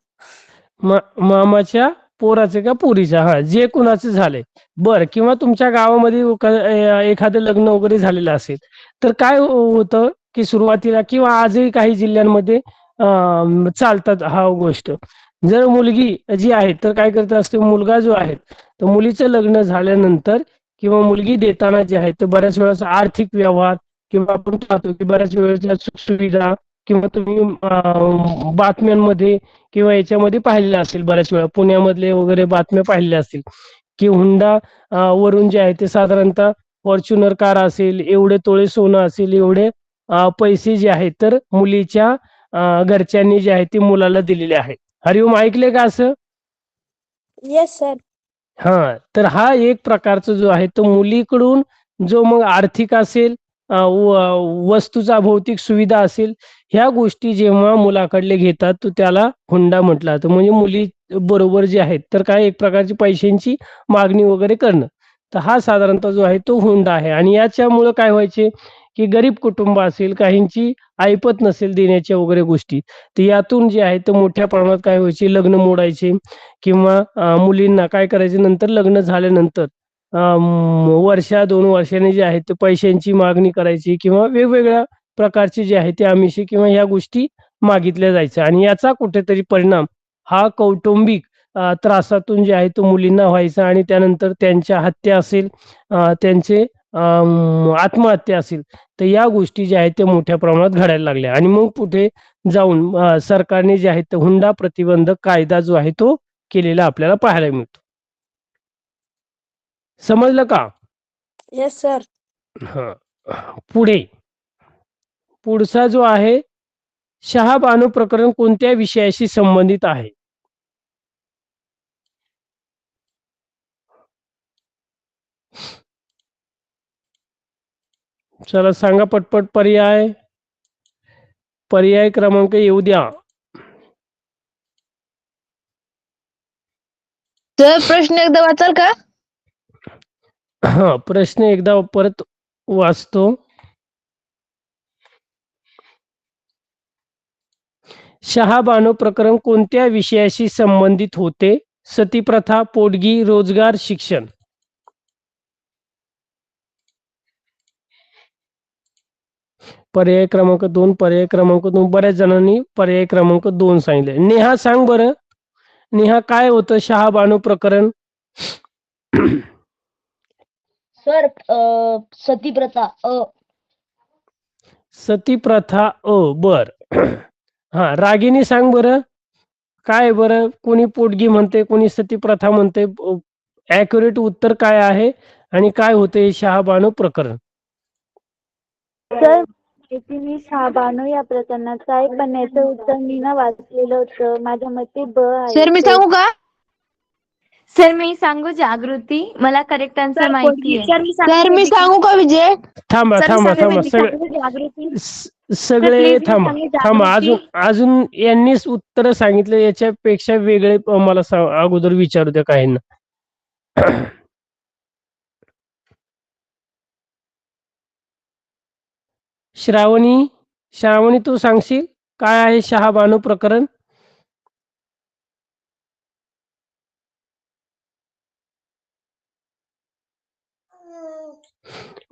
मामाच्या पोराचे का पोरीच्या? हा, जे कुणाचं झालंय. बर, किंवा तुमच्या गावामध्ये एखादं लग्न वगैरे झालेलं असेल तर काय होतं की सुरुवातीला किंवा आजही काही जिल्ह्यांमध्ये चालतात हा गोष्ट. जर मुलगी जी आहे तर काय करत असते, मुलगा जो आहे तर मुलीचं लग्न झाल्यानंतर किंवा मुलगी देताना जे आहे तर बऱ्याच वेळेस आर्थिक व्यवहार किंवा आपण पाहतो की बऱ्याच वेळेस सुखसुविधा किंवा तुम्ही बातम्यांमध्ये किंवा याच्यामध्ये पाहिलेलं असेल, बऱ्याच वेळा पुण्यामधले वगैरे बातम्या पाहिलेल्या असतील की हुंडा वरून जे आहे ते साधारणतः फॉर्च्युनर कार असेल, एवढे तोळे सोनं असेल, एवढे पैसे जे आहेत तर मुलीच्या घरच्यांनी जे आहे ते मुलाला दिलेले आहे. हरिओम, ऐकले का असं? Yes sir. हा, तर हा एक प्रकारचा जो आहे तो मुलीकडून जो मग आर्थिक असेल, वस्तूचा भौतिक सुविधा असेल, ह्या गोष्टी जेव्हा मुलाकडले घेतात तो त्याला हुंडा म्हटला जातो. म्हणजे मुली बरोबर जे आहेत तर काय एक प्रकारची पैशांची मागणी वगैरे करणं. तर हा साधारणतः जो आहे तो हुंडा आहे. आणि याच्यामुळं काय व्हायचे की गरीब कुटुंब असेल, काहींची ऐपत नसेल देण्याच्या वगैरे गोष्टी, तर यातून जे आहे तर मोठ्या प्रमाणात काय व्हायचे, लग्न मोडायचे किंवा मुलींना काय करायचे, नंतर लग्न झाल्यानंतर वर्षा 2 वर्षांनी जे आहे ते पैशांची मागणी करायची किंवा वेगवेगळ्या प्रकारचे जे आहे ते आमिषे किंवा ह्या गोष्टी मागितल्या जायच्या. आणि याचा कुठेतरी परिणाम हा कौटुंबिक त्रासातून जे आहे तो मुलींना व्हायचा. आणि त्यानंतर त्यांच्या हत्या असेल, त्यांचे आत्महत्या असेल, तर या गोष्टी ज्या आहेत त्या मोठ्या प्रमाणात घडायला लागल्या. आणि मग पुढे जाऊन सरकारने जे आहे तो हुंडा प्रतिबंधक कायदा जो आहे तो केलेला आपल्याला पाहायला मिळतो. समजलं का? Yes sir. हा, पुढचा जो आहे, शहाबानू प्रकरण कोणत्या विषयाशी संबंधित आहे? चला सांगा पटपट. पर्याय क्रमांक येऊ द्या. सर प्रश्न एकदा वाचाल का? हा, प्रश्न एकदा परत वाचतो. शहाबानू प्रकरण कोणत्या विषयाशी संबंधित होते? सतीप्रथा, पोटगी, रोजगार, शिक्षण. पर्याय क्रमांक 2. पर्याय क्रमांक 2. बऱ्याच जणांनी पर्याय क्रमांक 2 सांगितले. नेहा सांग बरं, नेहा काय होतं शहाबानू प्रकरण? सर सती प्रथा सती प्रथा बर. हा रागिनी सांग बरं, काय बरं, कोणी पोटगी म्हणते, कोणी सती प्रथा म्हणते, ॲक्युरेट उत्तर काय आहे आणि काय होते शहाबानू प्रकरण? सर माहितीने शहाबानू या प्रकरणाचं आहे, पण याचं उत्तर मी ना वाचलेलं होतं. माझ्या मते ब आहे. सर मी सांगू का? सर मी सांगू जागृती, मला करेक्ट आन्सर माहिती आहे. सर मी सांगू का विजय? थांबा जागृती सगळे please मी थांबा सांगू थांबा जागृती. अजून यांनीच उत्तर सांगितले, याच्यापेक्षा वेगळे मला अगोदर विचारू द्या काहींना. श्रावणी तू सांगशील काय आहे शहाबानू प्रकरण?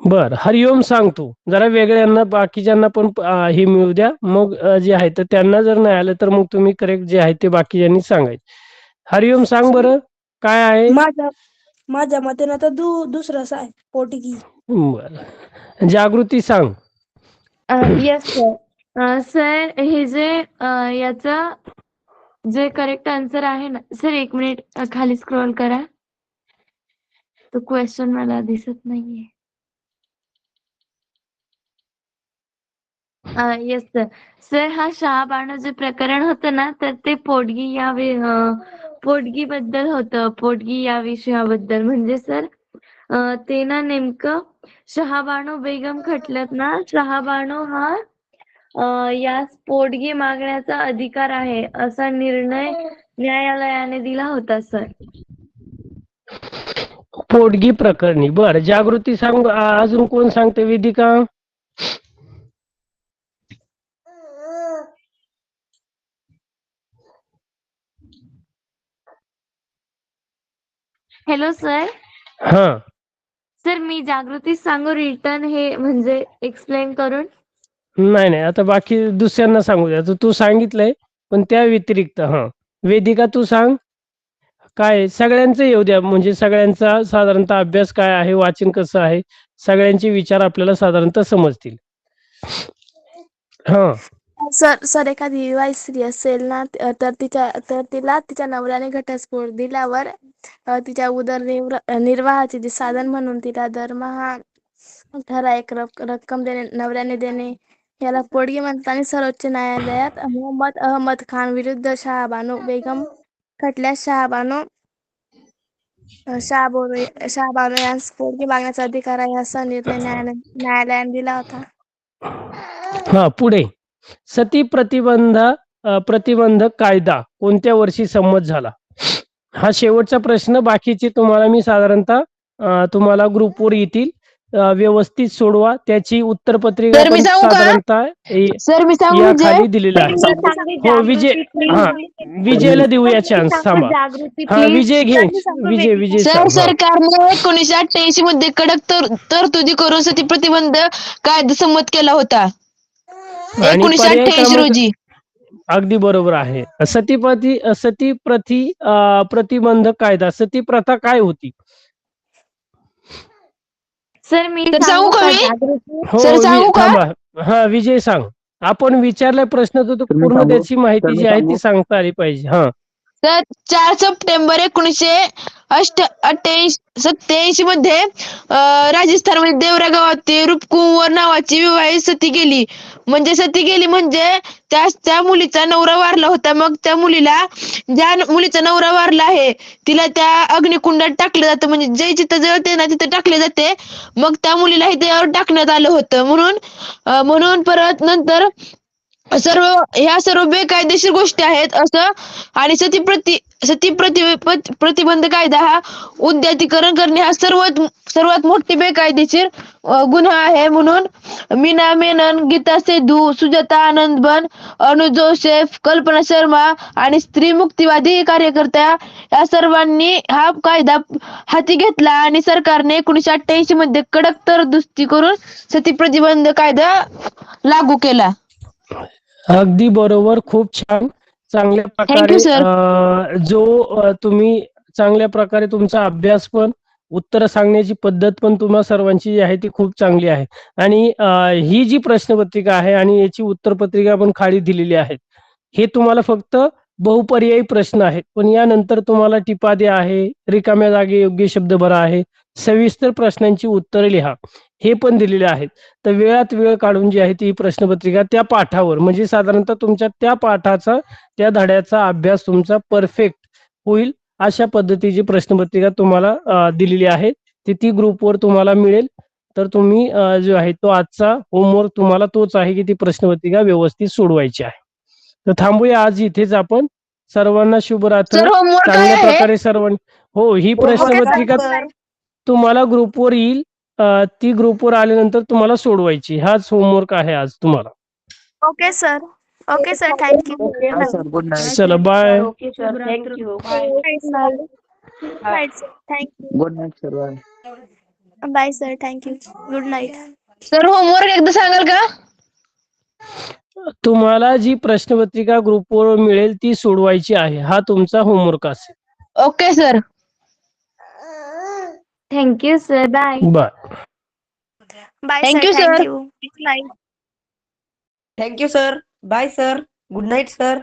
बर हरिओम सांग तू. जरा वेगळ्यांना बाकीच्यांना पण हे मिळू द्या, मग जे आहे तर त्यांना जर नाही आलं तर मग तुम्ही करेक्ट जे आहे ते बाकीच्यांनी सांगायचे. हरिओम सांग बरं काय आहे? माझ्या मते ना तर दुसरंच आहे, पोटगी. बर जागृती सांग. Yes sir. सर हे जे याचं जे करेक्ट आन्सर आहे ना सर, 1 मिनिट खाली स्क्रोल करा, तो क्वेश्चन मला दिसत नाहीये. Yes sir. सर हा शहाबानू जे प्रकरण होतं ना, तर ते पोटगी बद्दल होतं, पोटगी या विषयाबद्दल. म्हणजे सर ते ना नेमकं शहाबानू बेगम खटल्यात ना, शहाबानू हा यास पोटगी मागण्याचा अधिकार आहे असा निर्णय न्यायालयाने दिला होता सर. पोटगी प्रकरणी. बर जागृती सांग. अजून कोण सांगते? वेदिका. Hello sir. हा सर मी जागृती सांगू रिटर्न हे म्हणजे एक्सप्लेन करून? नाही आता बाकी दुसऱ्यांना सांगू द्या. तू सांगितलंय पण त्या व्यतिरिक्त वेदिका तू सांग काय. सगळ्यांचं येऊ द्या, म्हणजे सगळ्यांचा साधारणतः अभ्यास काय आहे, वाचन कसं आहे, सगळ्यांचे विचार आपल्याला साधारणतः समजतील. हा सर एखादी विवाहित स्त्री असेल ना, तर तिला तिच्या नवऱ्याने घटस्फोट दिल्यावर तिच्या उदरनिर्वाहाचे जे साधन म्हणून तिला दरमहा ठराविक रक्कम नवऱ्याने देणे, याला पोटगी म्हणतात. आणि सर्वोच्च न्यायालयात मोहम्मद अहमद खान विरुद्ध शहाबानू बेगम खटल्यात शहाबानू यांस पोटगी मागण्याचा अधिकार आहे असा निर्णय न्यायालयाने दिला होता. पुढे सती प्रतिबंधक कायदा कोणत्या वर्षी संमत झाला? हा शेवटचा प्रश्न. बाकीचे तुम्हाला मी साधारणतः तुम्हाला ग्रुपवर येतील, व्यवस्थित सोडवा. त्याची उत्तरपत्रिका सर मी पण सांगू का? साधारणतः सर मी सांगू या विजय? खाली दिलेला आहे. हो विजयला देऊया चान्स. थांबा. विजय घे. विजय सर सांग. सरकारने 1988 मध्ये कडक तरतुदी करून सती प्रतिबंध कायदा संमत केला होता. आणि पर्याय 1988 क्रमांक रोजी. अगदी बरोबर आहे. सती प्रतिबंधक कायदा. सती प्रथा काय होती? सर मी सर सांगू का मी? जागृती? हो सर सांगू का? थांबा. विजय सांग. आपण विचारलाय प्रश्न तर पूर्ण त्याची माहिती जी आहे ती सांगता आली पाहिजे. तर 4 सप्टेंबर 1987 मध्ये राजस्थानमध्ये देवरा गावातील रूपकुंवर नावाची विवाहित सती गेली. म्हणजे त्या मुलीचा नवरा वारला होता. मग त्या मुलीला, ज्या मुलीचा नवरा वारला आहे, तिला त्या अग्निकुंडात टाकलं जातं. म्हणजे जे जिथं जळते ना तिथं टाकले जाते. मग त्या मुलीलाही त्यावर टाकण्यात आलं होतं. म्हणून परत नंतर ह्या सर्व बेकायदेशीर गोष्टी आहेत असं. आणि सती प्रतिबंध कायदा हा उद्यतीकरण करणे हा सर्वात मोठी बेकायदेशीर गुन्हा आहे. म्हणून मीना मेनन, गीता सेधू, सुजाता आनंद बन, अनु जोसेफ, कल्पना शर्मा आणि स्त्री मुक्तिवादी कार्यकर्त्या या सर्वांनी हा कायदा हाती घेतला आणि सरकारने 1988 मध्ये कडक तरतुदी करून सती प्रतिबंध कायदा लागू केला. अगदी बरोबर. खूप छान. चांगल्या थँक्यू प्रकारे सर. तुम्ही चांगल्या प्रकारे तुमचा अभ्यास पण उत्तर सांगण्याची पद्धत पण तुम्हा सर्वांची जी आहे ती खूप चांगली आहे. आणि ही जी प्रश्नपत्रिका आहे आणि याची उत्तरपत्रिका पण खाली दिलेली आहे. हे तुम्हाला फक्त बहुपर्यायी प्रश्न आहेत, पण यानंतर तुम्हाला टिपाद्या आहे, रिकाम्या जागी योग्य शब्द भरा आहे, सविस्तर प्रश्नांची उत्तरे लिहा, हे पण दिलेले आहेत. तर वेळात वेळ काढून जी आहे ती प्रश्नपत्रिका त्या पाठावर म्हणजे साधारणतः तुमच्या त्या पाठाचा त्या धड्याचा अभ्यास तुमचा परफेक्ट होईल अशा पद्धतीची प्रश्नपत्रिका तुम्हाला दिलेली आहे. ती ग्रुपवर तुम्हाला मिळेल. तर तुम्ही जो आहे तो आजचा होमवर्क तुम्हाला तोच आहे की ती प्रश्नपत्रिका व्यवस्थित सोडवायची आहे. तर थांबूया आज इथेच आपण. सर्वांना शुभरात्र. सर होमवर्क काय चांगल्या आहे? प्रकारे सर्वांनी हो ही प्रश्नपत्रिका तुम्हाला ग्रुपवर येईल. ती ग्रुपवर आल्यानंतर तुम्हाला सोडवायची. हाच होमवर्क आहे आज तुम्हाला. Okay sir. Okay sir. Thank you. Bye sir, good night. चला bye. Okay sir, thank you. Bye sir. Thank you. Good night sir, bye. Bye sir. Thank you. Good night. Sir homework एकदा सांगाल का? तुम्हाला जी प्रश्नपत्रिका ग्रुपवर मिळेल ती सोडवायची आहे. हा तुमचा होमवर्क असेल. Okay sir. Thank you sir. Bye. Bye. Bye Thank sir. you, sir. Thank you. Good night. Thank you sir. Bye sir. Good night sir.